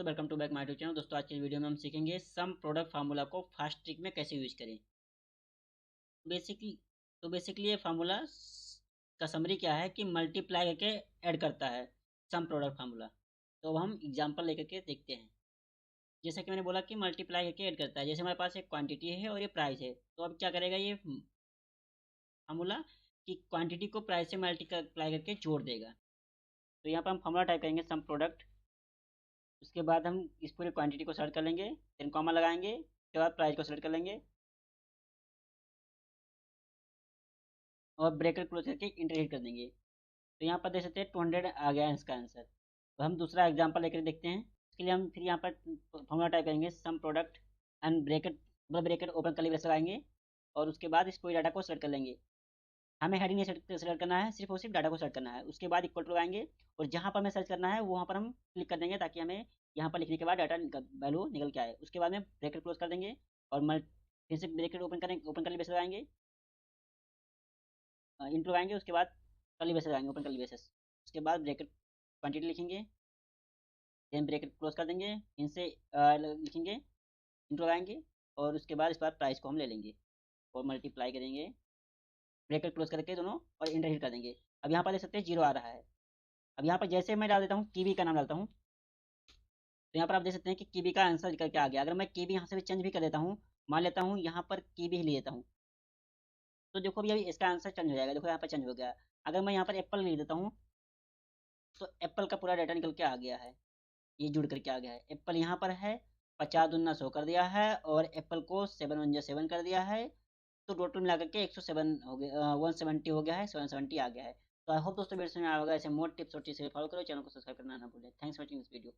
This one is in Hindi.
Welcome to back my YouTube channel. दोस्तों आज की वीडियो में हम सीखेंगे सम प्रोडक्ट फार्मूला को फास्ट ट्रिक में कैसे यूज करें। बेसिकली ये फार्मूला का समरी क्या है कि मल्टीप्लाई करके ऐड करता है सम प्रोडक्ट फार्मूला। तो अब हम एग्जांपल लेकर के देखते हैं। जैसा कि मैंने बोला कि मल्टीप्लाई करके ऐड करता है। जैसे हमारे पास एक क्वांटिटी है और ये प्राइस है, तो अब क्या करेगा ये फार्मूला कि क्वांटिटी को प्राइस से मल्टीप्लाई करके जोड़ देगा। तो यहाँ पर हम फार्मूला टाइप करेंगे सम प्रोडक्ट। उसके बाद हम इस पूरी क्वांटिटी को सेलेक्ट कर लेंगे, देन कॉमा लगाएंगे, उसके बाद प्राइस को सेलेक्ट कर लेंगे और ब्रैकेट क्लोज करके इंटर हिट कर देंगे। तो यहाँ पर देख सकते हैं 200 आ गया है इसका आंसर। तो हम दूसरा एग्जांपल लेकर देखते हैं। इसके लिए हम फिर यहाँ पर फॉर्मूला टाइप करेंगे sum product and bracket bracket open curly brace लगाएंगे और उसके बाद इस पूरी डाटा को सेलेक्ट कर लेंगे। हमें हेडिंग नहीं सेलेक्ट करना है, सिर्फ और सिर्फ डाटा को सेलेक्ट करना है। उसके बाद इक्वल टू लगाएंगे और जहाँ पर हमें सर्च करना है वहाँ पर हम क्लिक कर देंगे ताकि हमें यहाँ पर लिखने के बाद डाटा वैल्यू निकल के आए। उसके बाद में ब्रैकेट क्लोज कर देंगे और फिर से ब्रैकेट ओपन करेंगे, ओपन कर्ली ब्रेस लगाएंगे, इंटू लगाएंगे, उसके बाद कर्ली ब्रेस लगाएंगे, ओपन कर्ली ब्रेसेस। उसके बाद ब्रैकेट क्वांटिटी लिखेंगे, देन ब्रैकेट क्लोज कर देंगे, इनसे लिखेंगे, इंटू लगाएंगे और उसके बाद इस बार प्राइस को हम ले लेंगे और मल्टीप्लाई करेंगे, ब्रैकेट क्लोज करके दोनों और इंटर हिट कर देंगे। अब यहाँ पर देख सकते हैं 0 आ रहा है। अब यहाँ पर जैसे मैं डाल देता हूँ कीवी का नाम डालता हूँ, तो यहाँ पर आप देख सकते हैं कि कीवी का आंसर निकल के आ गया। अगर मैं कीवी यहाँ से भी चेंज भी कर देता हूँ, मान लेता हूँ यहाँ पर कीवी ही ले लेता हूँ, तो देखो अभी इसका आंसर चेंज हो जाएगा। देखो यहाँ पर चेंज हो गया। अगर मैं यहाँ पर एप्पल ले देता हूँ तो एप्पल का पूरा डाटा निकल के आ गया है, ये जुड़ करके आ गया है। एप्पल यहाँ पर है, 50 दूना 100 कर दिया है और एप्पल को 7 कर दिया है। तो टोटल मिला करके 107 हो गया, 170 हो गया है, 770 आ गया है। तो आई होप दोस्तों वीडियो में आया होगा। ऐसे मोर टिप्स और टिप्स फॉलो करो, चैनल को सब्सक्राइब करना ना भूलें। Thanks for watching this video.